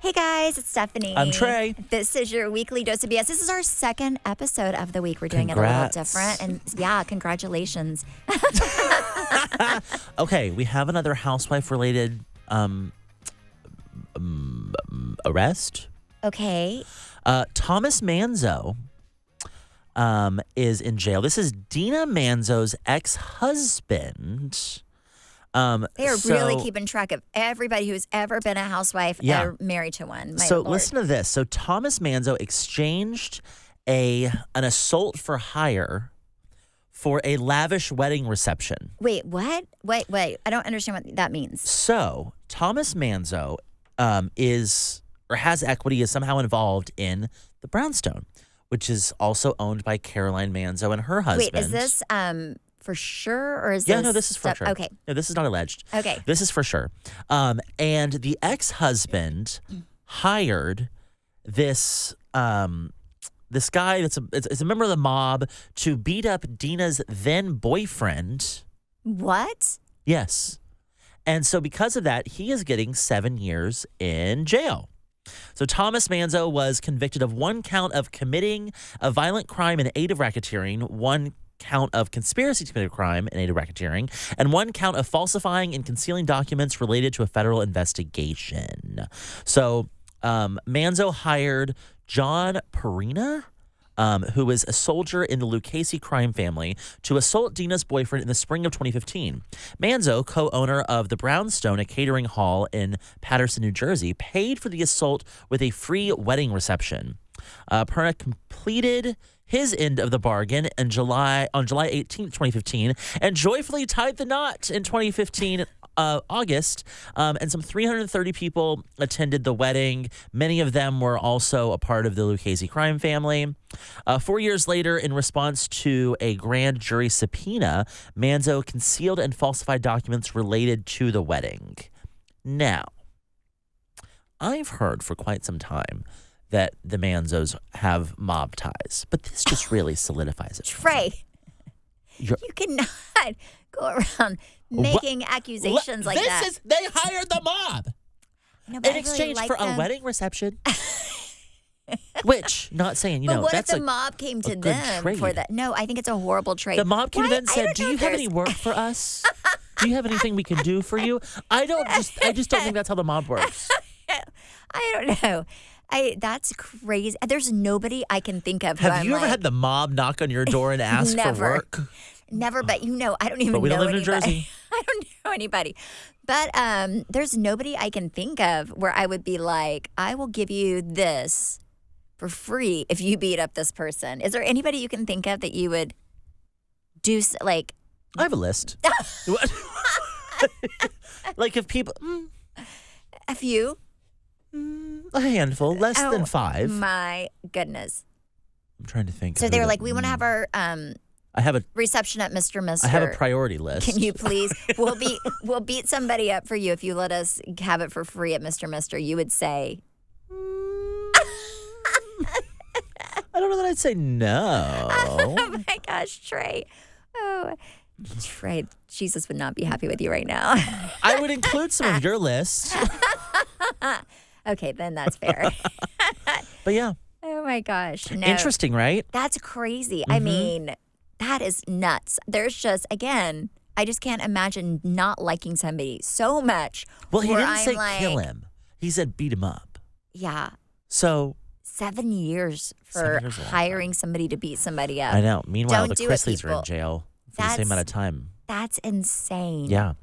Hey guys, it's Stephanie. I'm Trey. This is your weekly dose of BS. This is our second episode of the week. We're doing it a little different. And yeah, congratulations. Okay, we have another housewife-related arrest. Okay. Thomas Manzo is in jail. This is Dina Manzo's ex-husband. They are really keeping track of everybody who's ever been a housewife or married to one. My Lord. Listen to this. So Thomas Manzo exchanged an assault for hire for a lavish wedding reception. Wait, what? Wait. I don't understand what that means. So Thomas Manzo has equity, is somehow involved in the Brownstone, which is also owned by Caroline Manzo and her husband. Wait, is this for sure, or is this? Yeah, no, this is for sure. Okay. No, this is not alleged. Okay. This is for sure. And the ex-husband hired this this guy that's a member of the mob to beat up Dina's then boyfriend. What? Yes. And so because of that, he is getting 7 years in jail. So Thomas Manzo was convicted of 1 count of committing a violent crime in aid of racketeering, 1 count of conspiracy to commit a crime in aid of racketeering, and 1 count of falsifying and concealing documents related to a federal investigation. So Manzo hired John Perina, who was a soldier in the Lucchese crime family, to assault Dina's boyfriend in the spring of 2015. Manzo, co-owner of the Brownstone, a catering hall in Paterson, New Jersey, paid for the assault with a free wedding reception. Perina completed his end of the bargain on July 18th, 2015, and joyfully tied the knot in 2015 August, and some 330 people attended the wedding. Many of them were also a part of the Lucchese crime family. 4 years later, in response to a grand jury subpoena, Manzo concealed and falsified documents related to the wedding. Now, I've heard for quite some time that the Manzos have mob ties, but this just really solidifies it. Trey, you cannot go around making accusations like that. They hired the mob in exchange for a wedding reception. Which, not saying, but what that's if the mob came to them for that? No, I think it's a horrible trade. The mob came in and said, "Do you have any work for us? Do you have anything we can do for you?" I just don't think that's how the mob works. I don't know. That's crazy. There's nobody I can think of. Have you ever had the mob knock on your door and ask for work? Never, but I don't even know anybody. But we don't live in New Jersey. I don't know anybody. But there's nobody I can think of where I would be like, I will give you this for free if you beat up this person. Is there anybody you can think of that you would do like? I have a list. Like if people... A few? A handful, less than 5. My goodness. I'm trying to think. So they were like, we want to have our I have a reception at Mr. Mister. I have a priority list. Can you please? We'll beat somebody up for you if you let us have it for free at Mr. Mister. You would say. I don't know that I'd say no. Oh my gosh, Trey. Oh, Trey, Jesus would not be happy with you right now. I would include some of your list. Okay, then that's fair. But yeah. Oh my gosh. No. Interesting, right? That's crazy. I mean, that is nuts. There's just, again, I just can't imagine not liking somebody so much. Well, he didn't say kill him. He said beat him up. Yeah. So 7 years for hiring somebody to beat somebody up. I know. Meanwhile, the Don't Chrisleys are in jail for the same amount of time. That's insane. Yeah.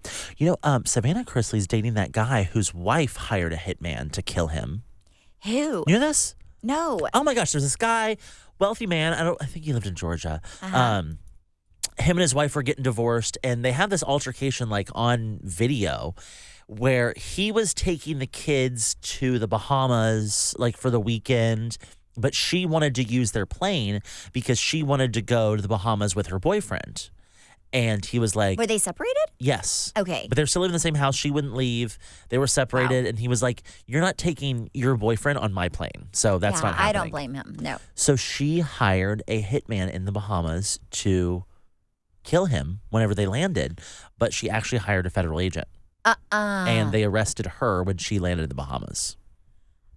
Savannah Chrisley's dating that guy whose wife hired a hitman to kill him. Who? You know this? No. Oh my gosh, there's this guy, wealthy man. I think he lived in Georgia. Him and his wife were getting divorced, and they have this altercation like on video where he was taking the kids to the Bahamas like for the weekend, but she wanted to use their plane because she wanted to go to the Bahamas with her boyfriend. And he was like... Were they separated? Yes. Okay. But they're still living in the same house. She wouldn't leave. They were separated. Wow. And he was like, you're not taking your boyfriend on my plane. So that's not happening. I don't blame him. No. So she hired a hitman in the Bahamas to kill him whenever they landed. But she actually hired a federal agent. And they arrested her when she landed in the Bahamas.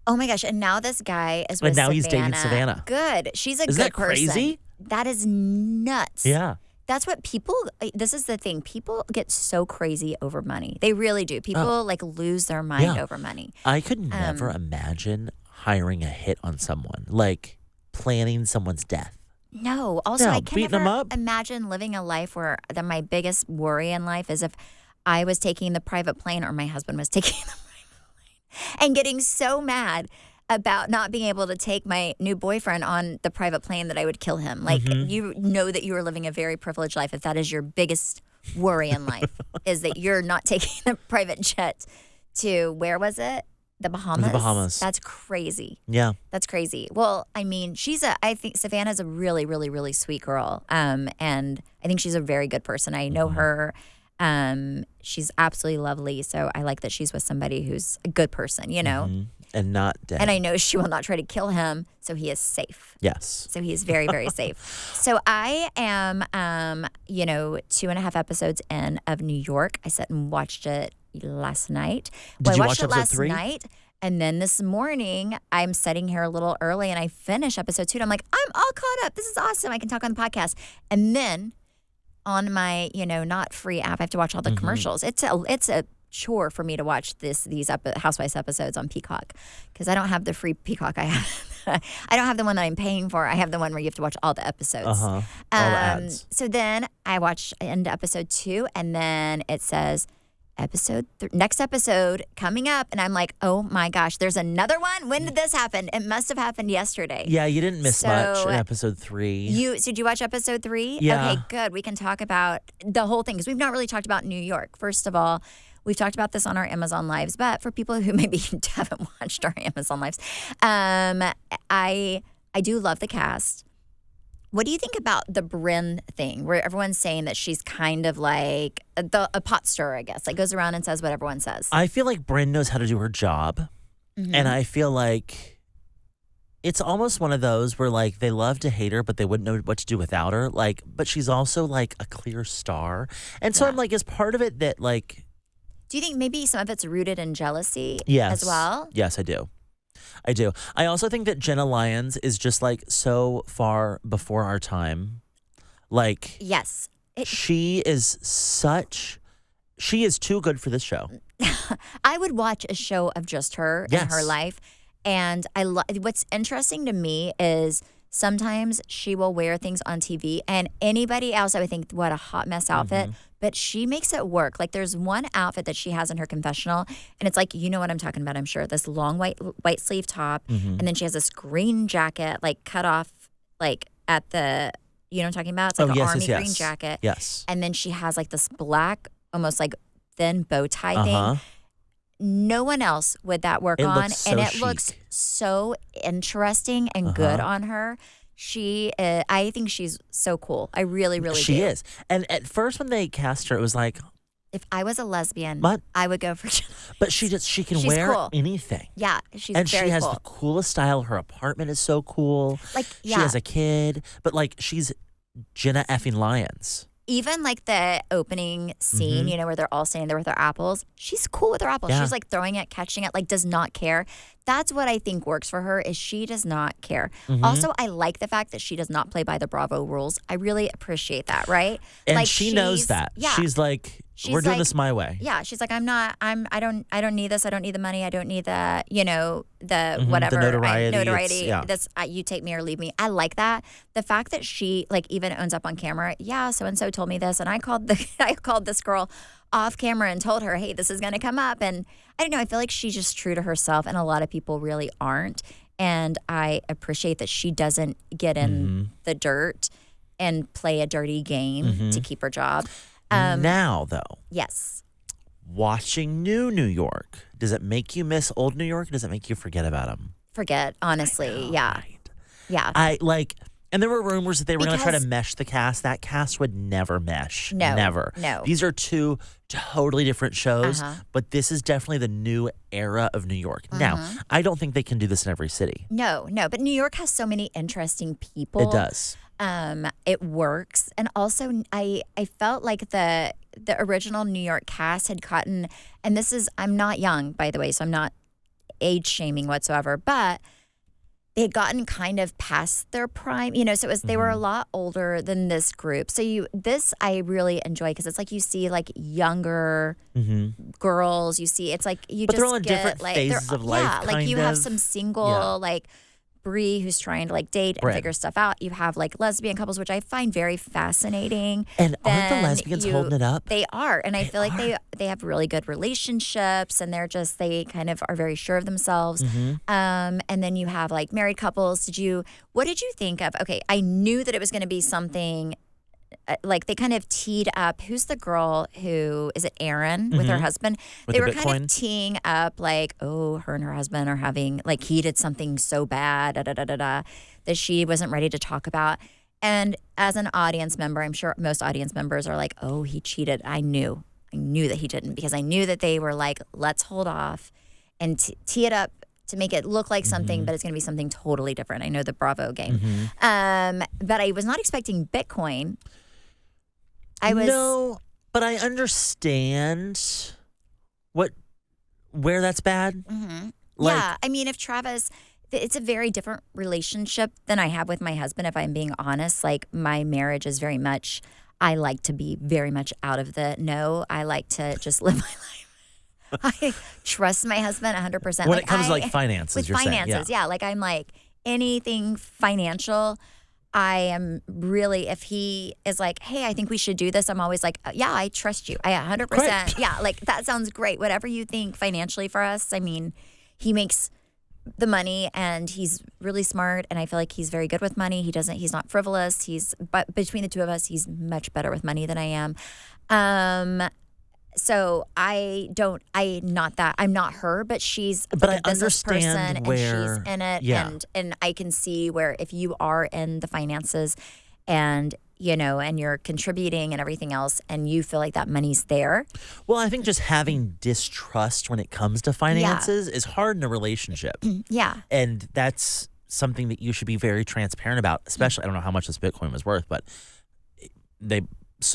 Oh my gosh! And now this guy is with And now Savannah. he's dating Savannah. Good. She's a Isn't good that crazy? person. That is nuts. Yeah. That's what people. This is the thing. People get so crazy over money. They really do. People like lose their mind over money. I could never imagine hiring a hit on someone, like planning someone's death. No. Also, No, I can beating them never up. imagine living a life where my biggest worry in life is if I was taking the private plane or my husband was taking the private plane, and getting so mad about not being able to take my new boyfriend on the private plane that I would kill him. Like, you know that you are living a very privileged life if that is your biggest worry in life, is that you're not taking the private jet to, where was it? The Bahamas? The Bahamas. That's crazy. Yeah. That's crazy. Well, I mean, I think Savannah's a really, really, really sweet girl. And I think she's a very good person. I know her. She's absolutely lovely. So I like that she's with somebody who's a good person, you know? And not dead. And I know she will not try to kill him, so he is safe. Yes. So he is very, very safe. So I am, 2.5 episodes in of New York. I sat and watched it last night. Did you I watch watched it episode last 3? night. And then this morning, I'm sitting here a little early, and I finish episode 2. And I'm like, I'm all caught up. This is awesome. I can talk on the podcast. And then on my, not free app, I have to watch all the commercials. It's a chore for me to watch these Housewives episodes on Peacock, because I don't have the free Peacock. I don't have the one that I'm paying for. I have the one where you have to watch all the episodes. All the ads. So then I watched into episode 2, and then it says next episode coming up, and I'm like, oh my gosh, there's another one. When did this happen? It must have happened yesterday. Yeah, you didn't miss much in episode 3. Did you watch episode 3? Yeah. Okay, good. We can talk about the whole thing, because we've not really talked about New York. First of all, we've talked about this on our Amazon Lives, but for people who maybe haven't watched our Amazon Lives, I do love the cast. What do you think about the Brynn thing, where everyone's saying that she's kind of like a pot stirrer, I guess, like goes around and says what everyone says? I feel like Brynn knows how to do her job, and I feel like it's almost one of those where, like, they love to hate her, but they wouldn't know what to do without her. Like, but she's also like a clear star, and so I'm like, is part of it that, like, do you think maybe some of it's rooted in jealousy yes, as well? Yes, I do. I also think that Jenna Lyons is just like so far before our time. Like, yes, she is too good for this show. I would watch a show of just her and her life. And what's interesting to me is sometimes she will wear things on TV, and anybody else, I would think, what a hot mess outfit. But she makes it work. Like, there's one outfit that she has in her confessional, and it's like, you know what I'm talking about, I'm sure. This long white sleeve top, and then she has this green jacket, like cut off, like at the, you know what I'm talking about? It's like army green jacket. Yes. And then she has like this black, almost like thin bow tie thing. No one else would that work on, and it looks so interesting and good on her. I think she's so cool. I really, really do. She is. And at first when they cast her, it was like, if I was a lesbian, what? I would go for. But she can wear anything. Yeah, she's and very she has cool. the coolest style. Her apartment is so cool. Like, she has a kid, but like she's Jenna effing Lyons. Even like the opening scene, where they're all standing there with their apples. She's cool with her apples. Yeah. She's like throwing it, catching it, like does not care. That's what I think works for her, is she does not care. Also, I like the fact that she does not play by the Bravo rules. I really appreciate that, right? And like, she knows that. Yeah. She's like, we're doing this my way. Yeah, she's like, I don't need this. I don't need the money. I don't need the, the whatever. The notoriety. Notoriety. This, you take me or leave me. I like that. The fact that she like even owns up on camera. Yeah, so-and-so told me this, and I called this girl off camera and told her, hey, this is going to come up. And I don't know, I feel like she's just true to herself, and a lot of people really aren't. And I appreciate that she doesn't get in the dirt and play a dirty game to keep her job. Now, though. Yes. Watching New York, does it make you miss old New York? Or does it make you forget about them? Forget, honestly. Yeah. Right. Yeah. And there were rumors that they were going to try to mesh the cast. That cast would never mesh. No. Never. No. These are two totally different shows, but this is definitely the new era of New York. Now, I don't think they can do this in every city. No. But New York has so many interesting people. It does. It works. And also, I felt like the original New York cast had gotten, and I'm not young, by the way, so I'm not age shaming whatsoever, but they had gotten kind of past their prime, so it was, they were a lot older than this group. So this I really enjoy because it's like you see like younger girls, you see, it's like you but just they're all in get different like, phases of life. Yeah, like you have of. some single, like Bree who's trying to like date and figure stuff out. You have like lesbian couples, which I find very fascinating. And aren't the lesbians holding it up? They are. And I feel like they have really good relationships and they kind of are very sure of themselves. And then you have like married couples. What did you think of? Okay, I knew that it was going to be something like they kind of teed up. Who's the girl who, is it Erin with her husband? With they the were Bitcoin? kind of teeing up like, oh, her and her husband are having, like he did something so bad, that she wasn't ready to talk about. And as an audience member, I'm sure most audience members are like, oh, he cheated. I knew that he didn't, because I knew that they were like, let's hold off and tee it up to make it look like something, but it's going to be something totally different. I know the Bravo game. But I was not expecting Bitcoin. No, but I understand where that's bad. Like, yeah, I mean, if Travis, it's a very different relationship than I have with my husband, if I'm being honest. Like, my marriage is very much, I like to be very much out of the know. I like to just live my life. I trust my husband 100%. When it comes to like finances, with you're finances, saying. yeah. Like, I'm like, anything financial, I am really, if he is like, hey, I think we should do this, I'm always like, yeah, I trust you. I 100%. Great. Yeah, like that sounds great. Whatever you think financially for us. I mean, he makes the money and he's really smart and I feel like he's very good with money. He's not frivolous. But between the two of us, he's much better with money than I am. So I'm not her, but she's But like a I business person understand and she's in it. And I can see where if you are in the finances and, and you're contributing and everything else and you feel like that money's there. Well, I think just having distrust when it comes to finances is hard in a relationship. Yeah. And that's something that you should be very transparent about, especially, I don't know how much this Bitcoin was worth, but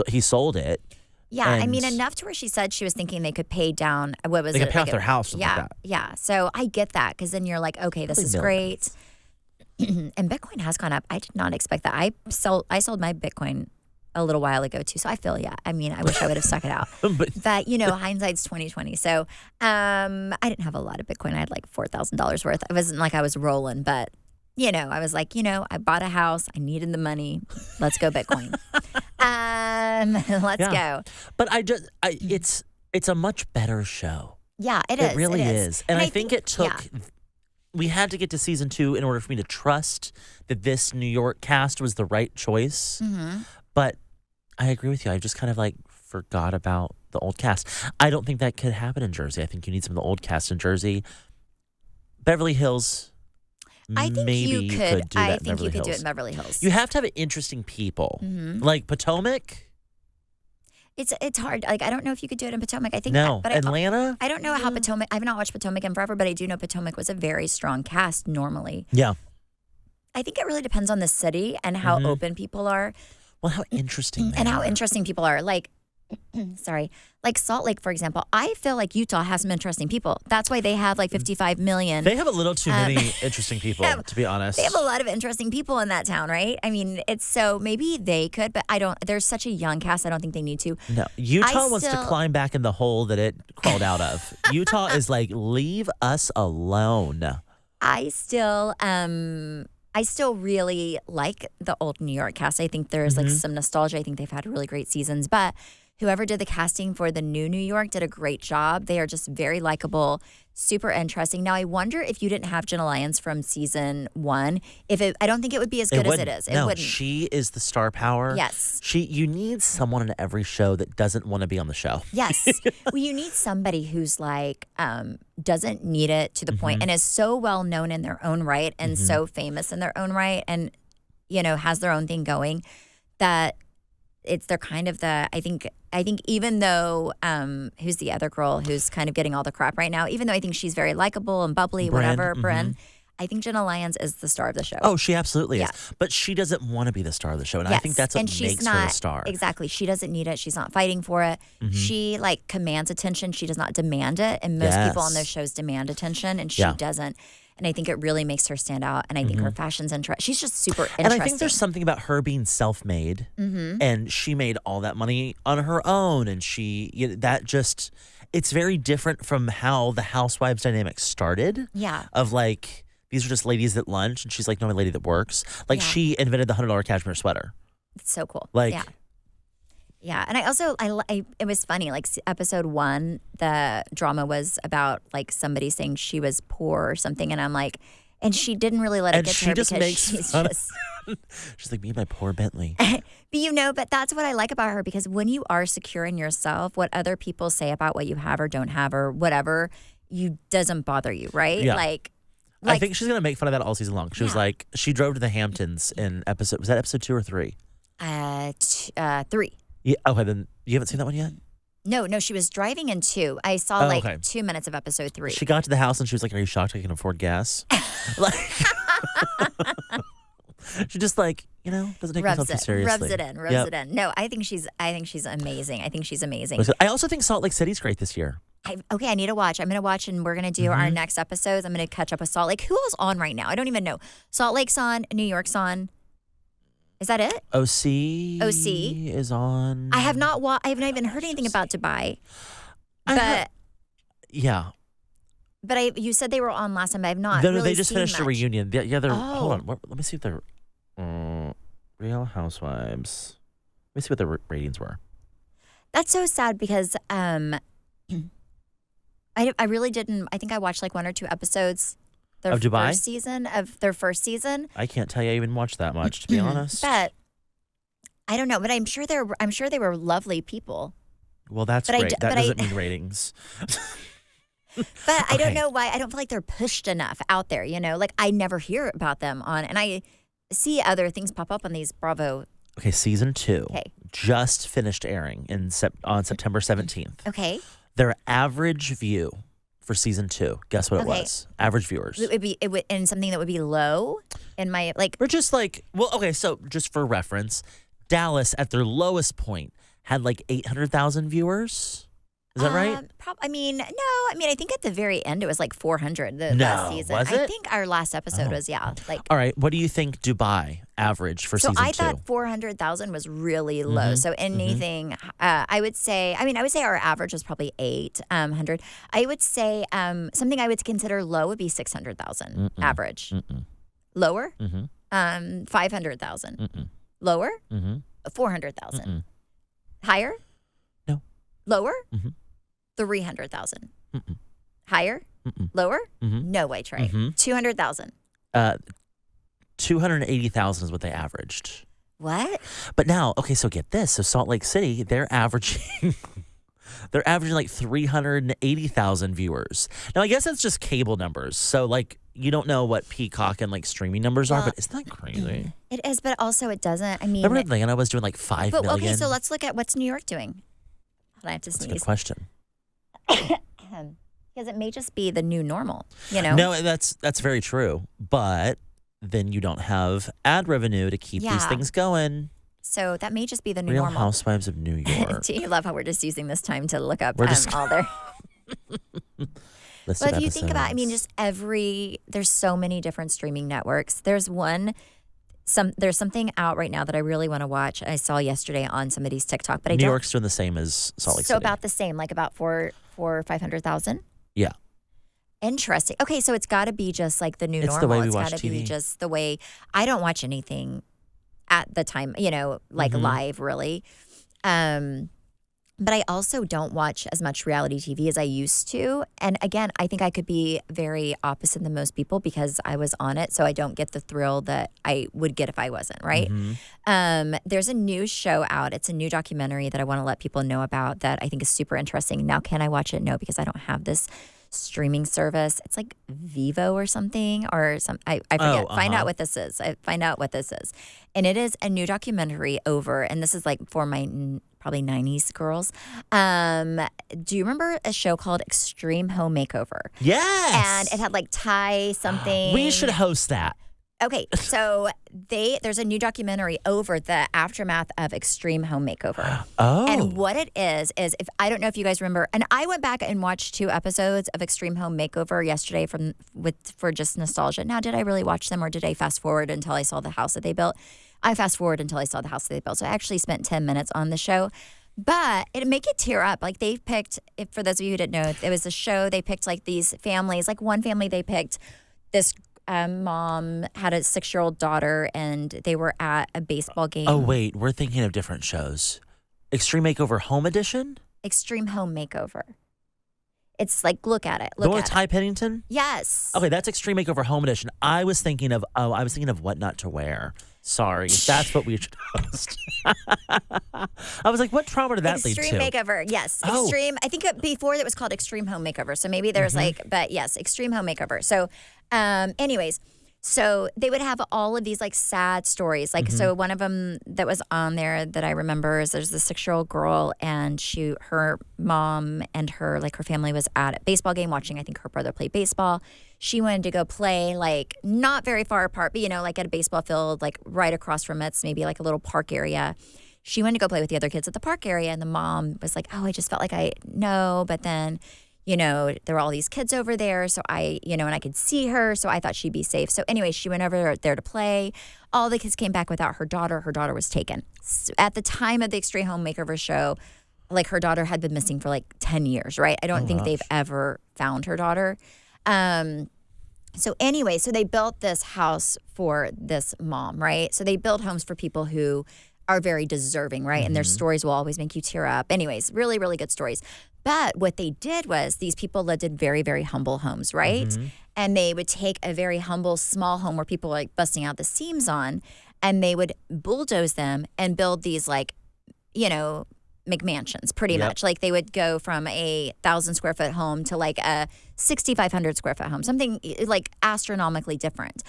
he sold it. Yeah, I mean, enough to where she said she was thinking they could pay down, what was they it? could pay off their house. Yeah, like that. yeah. So I get that because then you're like, okay, this is great. And Bitcoin has gone up. I did not expect that. I sold my Bitcoin a little while ago too. So I feel, I mean, I wish I would have stuck it out. but hindsight's 2020. So I didn't have a lot of Bitcoin. I had like $4,000 worth. It wasn't like I was rolling, but I was like, I bought a house. I needed the money. Let's go Bitcoin. Let's go. But it's a much better show. Yeah, it is. It really is. And I think it took, we had to get to season 2 in order for me to trust that this New York cast was the right choice. But I agree with you. I just kind of like forgot about the old cast. I don't think that could happen in Jersey. I think you need some of the old cast in Jersey. Beverly Hills. I think maybe you could. do that I in think Beverly you could do Hills. it in Beverly Hills. You have to have interesting people. Like Potomac. It's hard. Like, I don't know if you could do it in Potomac. I think No. but Atlanta? I don't know how Potomac. I've not watched Potomac in forever, but I do know Potomac was a very strong cast normally. Yeah. I think it really depends on the city and how open people are. Well, how interesting they and how are. interesting people are. Like, sorry, like Salt Lake, for example. I feel like Utah has some interesting people. That's why they have like 55 million. They have a little too many interesting people, to be honest. They have a lot of interesting people in that town, right? I mean, it's so maybe they could, but I don't. There's such a young cast. I don't think they need to. No, Utah wants to climb back in the hole that it crawled out of. Utah is like, leave us alone. I still really like the old New York cast. I think there's like some nostalgia. I think they've had really great seasons, but whoever did the casting for the new New York did a great job. They are just very likable, super interesting. Now, I wonder if you didn't have Jenna Lyons from season 1, I don't think it would be as good as it is. It wouldn't. She is the star power. Yes. You need someone in every show that doesn't want to be on the show. Yes. Well, you need somebody who's like, doesn't need it to the point and is so well known in their own right and so famous in their own right and, has their own thing going that they're kind of I think even though who's the other girl who's kind of getting all the crap right now, even though I think she's very likable and bubbly, Bryn, whatever, Bryn, I think Jenna Lyons is the star of the show. Oh, she absolutely Yeah. is. But she doesn't want to be the star of the show. And I think that's what makes her the star. Exactly. She doesn't need it. She's not fighting for it. Mm-hmm. She like commands attention. She does not demand it. And most people on those shows demand attention, and she doesn't. And I think it really makes her stand out. And I think her fashion's interesting. She's just super interesting. And I think there's something about her being self-made. And she made all that money on her own. And it's very different from how the Housewives dynamic started. Yeah. Of like, these are just ladies at lunch. And she's like, no, my lady that works. Like she invented the $100 cashmere sweater. It's so cool. Like, yeah, and I also it was funny. Like episode 1, the drama was about like somebody saying she was poor or something, and I'm like, and she didn't really let it get to her because she's just. She's like, me and my poor Bentley. But that's what I like about her, because when you are secure in yourself, what other people say about what you have or don't have or whatever, you doesn't bother you, right? Yeah. Like I think she's gonna make fun of that all season long. She was like, she drove to the Hamptons in was that episode 2 or 3? 3. Yeah. Okay, then you haven't seen that one yet? No, she was driving in 2. I saw 2 minutes of episode 3. She got to the house and she was like, "Are you shocked I can afford gas?" Like, she just like, doesn't take herself too seriously. Rubs it in. No, I think she's amazing. I think she's amazing. I also think Salt Lake City's great this year. I need to watch. I'm going to watch, and we're going to do our next episodes. I'm going to catch up with Salt Lake. Who else on right now? I don't even know. Salt Lake's on. New York's on. Is that it? OC is on. I have not even heard anything about Dubai. But you said they were on last time, but I have not. No, they just finished a reunion. Yeah, they're. Oh. Hold on. Let me see if they're Real Housewives. Let me see what the ratings were. That's so sad because I really didn't. I think I watched like 1 or 2 episodes. Of Dubai? Their first season. I can't tell you I even watched that much, to be honest. But I don't know. But I'm sure they were lovely people. Well, that's great. That doesn't mean ratings. But I don't know why. I don't feel like they're pushed enough out there. Like I never hear about them and I see other things pop up on these Bravo. Okay, season 2 just finished airing on September 17th. Okay. Their average view for season 2. Guess what it was? Average viewers. It would and something that would be low in my like. Or just like, well, okay, so just for reference, Dallas at their lowest point had like 800,000 viewers. Is that right? No. I think at the very end it was like 400 last season. Was it? I think our last episode was like. All right, what do you think Dubai average for season 2? So I thought 400,000 was really low. So anything, I would say our average was probably 800. I would say something I would consider low would be 600,000 average. Lower? 500,000. Lower? 400,000. Higher? No. Lower? 300,000. Higher? Lower? No way, Trey. 200,000. 280,000 is what they averaged. What? But now, okay, so get this. So Salt Lake City, they're averaging like 380,000 viewers. Now, I guess that's just cable numbers. So like you don't know what Peacock and like streaming numbers are, but isn't that crazy? It is, but also it doesn't. I mean, remember Atlanta was doing like 5 million? Okay, so let's look at what's New York doing. Hold on, I have to sneeze. That's a good question. Because it may just be the new normal, No, that's very true. But then you don't have ad revenue to keep these things going. So that may just be the new Real normal. Housewives of New York. Do you love how we're just using this time to look up all their... But if you think about, there's so many different streaming networks. There's something out right now that I really want to watch. I saw yesterday on somebody's TikTok, but New York's doing the same as Salt Lake City. So about the same, like about 500,000. Yeah. Interesting. Okay, so it's got to be just like the new normal. It's the way we watch TV. It's got to be just the way. I don't watch anything at the time, like live really. But I also don't watch as much reality TV as I used to. And again, I think I could be very opposite than most people because I was on it. So I don't get the thrill that I would get if I wasn't, right? There's a new show out. It's a new documentary that I want to let people know about that I think is super interesting. Now, can I watch it? No, because I don't have this streaming service. It's like Vivo or something or some. I forget. Find out what this is. Find out what this is. And it is a new documentary over, and this is like for my probably 90s girls. Do you remember a show called Extreme Home Makeover? Yes. And it had like Ty something. We should host that. Okay, so there's a new documentary over the aftermath of Extreme Home Makeover. And what it is if I don't know if you guys remember, and I went back and watched 2 episodes of Extreme Home Makeover yesterday for just nostalgia. Now, did I really watch them or did I fast forward until I saw the house that they built? I fast forward until I saw the house that they built. So I actually spent 10 minutes on the show. But it make you tear up. Like they picked, for those of you who didn't know, it was a show. They picked like these families. Like one family, they picked this mom had a 6-year-old daughter, and they were at a baseball game. Oh, wait. We're thinking of different shows. Extreme Makeover Home Edition? Extreme Home Makeover. It's like, look at it. The one with Ty Pennington? Yes. Okay, that's Extreme Makeover Home Edition. I was thinking of What Not to Wear. Sorry, that's what we should host. I was like, what trauma did that lead to? Extreme Makeover, yes. Extreme. I think before it was called Extreme Home Makeover. So maybe there's but yes, Extreme Home Makeover. So, anyways, so they would have all of these like sad stories. Like, so one of them that was on there that I remember is there's this 6-year-old girl, and her mom and her family was at a baseball game watching, I think, her brother play baseball. She wanted to go play like not very far apart, but like at a baseball field, like right across from it's maybe like a little park area. She wanted to go play with the other kids at the park area, and the mom was like, "Oh, I just felt like I know," but then there were all these kids over there, so and I could see her, so I thought she'd be safe. So anyway, she went over there to play. All the kids came back without her daughter. Her daughter was taken. So at the time of the Extreme Home Makeover show, like her daughter had been missing for like 10 years, right? I don't think they've ever found her daughter. So anyway, so they built this house for this mom, right? So they build homes for people who are very deserving, right? And their stories will always make you tear up. Anyways, really, really good stories. But what they did was these people lived in very, very humble homes, right? And they would take a very humble, small home where people were like busting out the seams on, and they would bulldoze them and build these McMansions, pretty much. Like they would go from a 1,000 square foot home to like a 6,500 square foot home, something like astronomically different.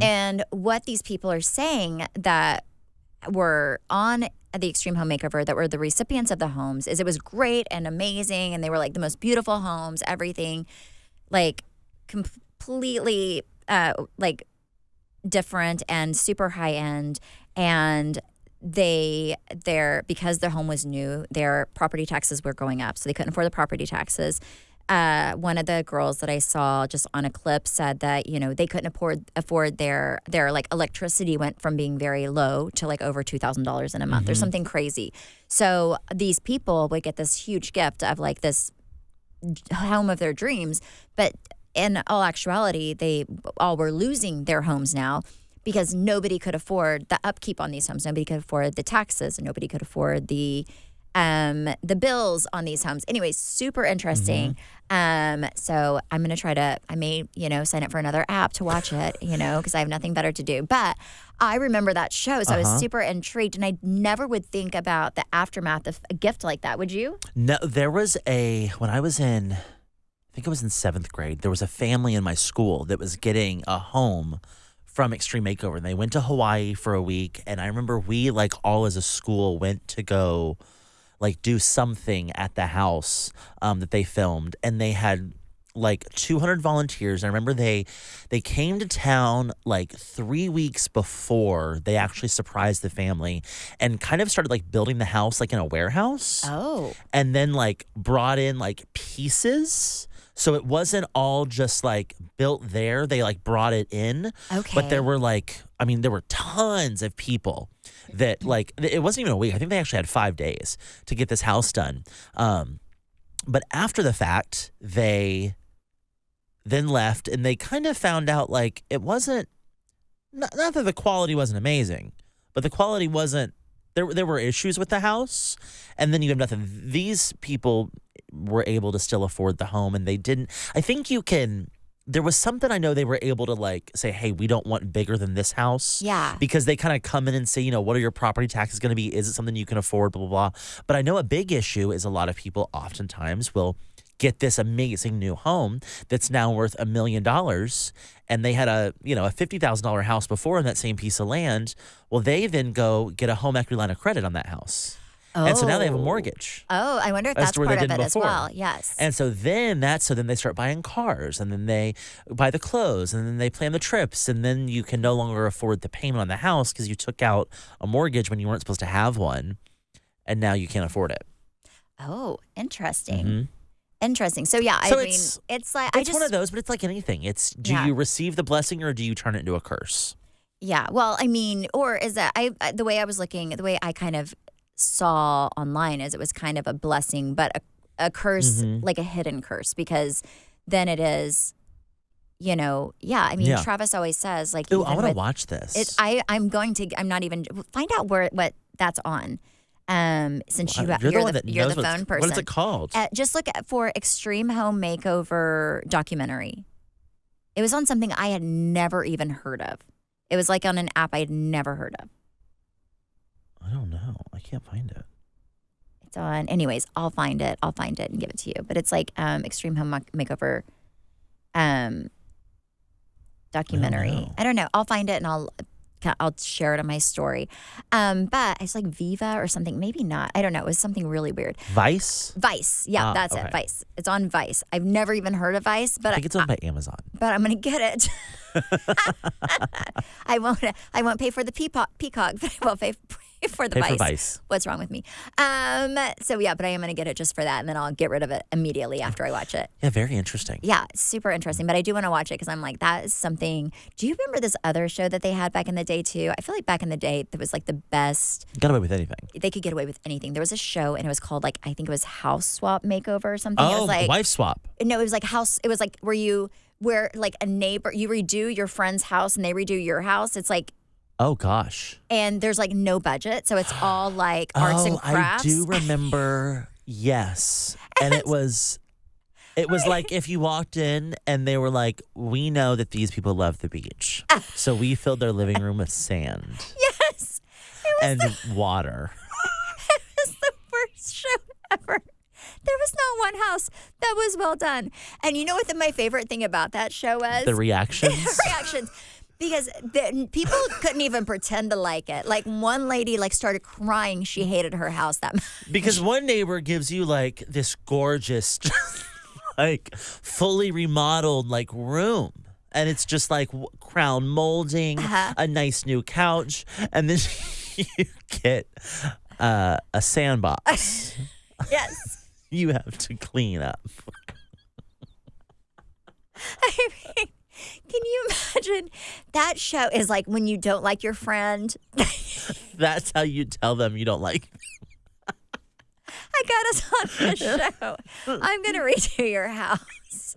And what these people are saying that were on the Extreme Home Makeover, that were the recipients of the homes, is it was great and amazing, and they were like the most beautiful homes, everything like completely like different and super high end. And because their home was new, their property taxes were going up, so they couldn't afford the property taxes. One of the girls that I saw just on a clip said that they couldn't afford their like electricity went from being very low to like over $2,000 in a month or something crazy. So these people would get this huge gift of like this home of their dreams, but in all actuality, they all were losing their homes now, because nobody could afford the upkeep on these homes. Nobody could afford the taxes, and nobody could afford the bills on these homes. Anyways, super interesting. So I'm going to I may, sign up for another app to watch it, because I have nothing better to do. But I remember that show, so I was super intrigued, and I never would think about the aftermath of a gift like that. Would you? No, there was when I was in, I think I was in 7th grade, there was a family in my school that was getting a home from Extreme Makeover, and they went to Hawaii for a week. And I remember we like all as a school went to go like do something at the house that they filmed, and they had like 200 volunteers. I remember they came to town like 3 weeks before they actually surprised the family, and kind of started like building the house like in a warehouse. And then like brought in like pieces. So it wasn't all just like built there. They like brought it in. But there were there were tons of people that like, it wasn't even a week. I think they actually had 5 days to get this house done. But after the fact, they then left, and they kind of found out like it wasn't, not that the quality wasn't amazing, but the quality wasn't, there were issues with the house. And then you have nothing. These people were able to still afford the home, and they didn't. I think there was something I know they were able to like say, hey, we don't want bigger than this house. Yeah. Because they kind of come in and say, what are your property taxes going to be? Is it something you can afford? Blah, blah, blah. But I know a big issue is a lot of people oftentimes will get this amazing new home that's now worth $1 million. And they had a $50,000 house before in that same piece of land. Well, they then go get a home equity line of credit on that house. Oh. And so now they have a mortgage. Oh, I wonder if that's part of it as well. Yes. And so then they start buying cars, and then they buy the clothes, and then they plan the trips, and then you can no longer afford the payment on the house because you took out a mortgage when you weren't supposed to have one, and now you can't afford it. Oh, interesting. Mm-hmm. Interesting. So yeah, I mean, it's like it's one of those, but it's like anything. It's do you receive the blessing or do you turn it into a curse? Yeah. Well, I mean, or is that the way I kind of saw online is it was kind of a blessing, but a curse, like a hidden curse, because then it is, I mean, Travis always says like, oh, I want to watch this. I'm not even find out what that's on. Since you're the phone person. What is it called? Just look for Extreme Home Makeover documentary. It was on something I had never even heard of. It was like on an app I had never heard of. I don't know. I can't find it. It's on. Anyways, I'll find it and give it to you. But it's like Extreme Home Makeover documentary. I don't know. I'll find it and I'll share it on my story. But it's like Viva or something. Maybe not. I don't know. It was something really weird. Vice? Vice. Yeah, that's it. Vice. It's on Vice. I've never even heard of Vice, but I think it's owned by Amazon. But I'm gonna get it. I won't pay for the peacock, but I will pay for the Vice. What's wrong with me? So yeah, but I am gonna get it just for that, and then I'll get rid of it immediately after I watch it. Yeah, very interesting. Yeah, super interesting. But I do want to watch it because I'm like, that is something. Do you remember this other show that they had back in the day too? I feel like back in the day that was like the best. Got away with anything. They could get away with anything. There was a show and it was called like, I think it was House Swap Makeover or something. Oh, it was like Wife Swap. No, it was like house. It was like where like a neighbor, you redo your friend's house and they redo your house. It's like. Oh, gosh. And there's like no budget. So it's all like arts and crafts. I do remember. Yes. And it was like if you walked in and they were like, we know that these people love the beach. So we filled their living room with sand. Yes. And water. It was the worst show ever. There was not one house that was well done. And you know what my favorite thing about that show was? The reactions. The reactions. Because people couldn't even pretend to like it. Like one lady like started crying she hated her house that much. Because one neighbor gives you like this gorgeous, like fully remodeled like room. And it's just like crown molding, a nice new couch. And then you get a sandbox. Yes. You have to clean up. I mean, can you imagine? That show is like when you don't like your friend. That's how you tell them you don't like them. I got us on this show. I'm going to redo your house.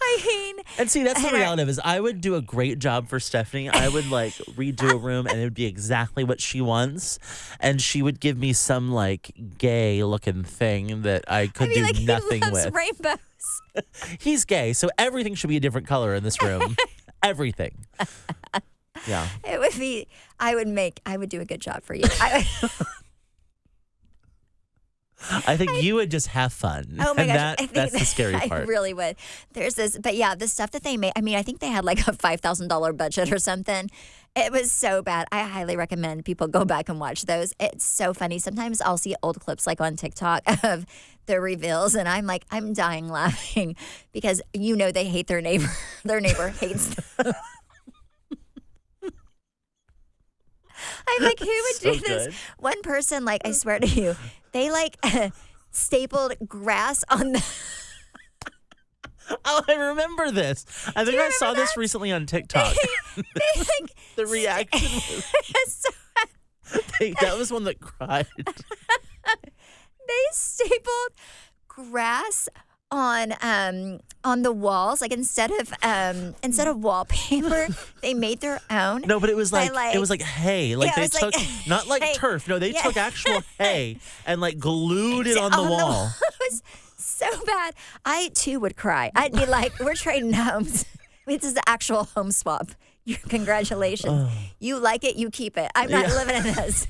I mean. And see, that's the reality of it is I would do a great job for Stephanie. I would like redo a room and it would be exactly what she wants. And she would give me some like gay looking thing that I could do like nothing he loves with. Rainbows. He's gay, so everything should be a different color in this room. Everything. Yeah. It would be, I would do a good job for you. I think you would just have fun. Oh my gosh. That's the scary part. I really would. There's this, but yeah, the stuff that they made, I mean, I think they had like a $5,000 budget or something. It was so bad. I highly recommend people go back and watch those. It's so funny. Sometimes I'll see old clips like on TikTok of the reveals and I'm like, I'm dying laughing because they hate their neighbor. Their neighbor hates them. I'm like, who would do this? Good. One person, like, I swear to you, they like stapled grass on the. Oh, I remember this. I think I saw this recently on TikTok. They like, the reaction was. That was one that cried. They stapled grass on the walls, like instead of wallpaper, they made their own. No, but it was like it was like hay. Like they took not like hay. Turf. No, they took actual hay and like glued it on the wall. It was so bad. I too would cry. I'd be like, we're trading homes. This is the actual home swap. Congratulations. You like it, you keep it. I'm not living in this.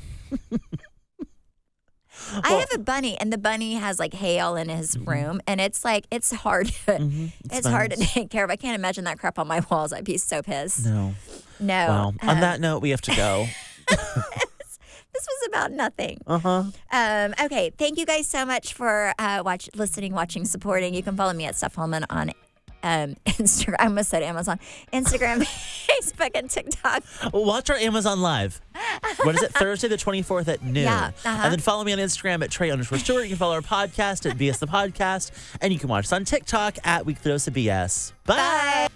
I have a bunny, and the bunny has like hay all in his room, and it's like it's hard. It's hard to take care of. I can't imagine that crap on my walls. I'd be so pissed. No. Well, on that note, we have to go. This was about nothing. Okay, thank you guys so much for listening, watching, supporting. You can follow me at Steph Holman on Instagram. I almost said Amazon. Instagram, Facebook, and TikTok. Watch our Amazon Live. What is it? Thursday the 24th at noon. Yeah. And then follow me on Instagram at Trey_Stewart. You can follow our podcast at BS the Podcast. And you can watch us on TikTok at Weekly Dose of BS. Bye.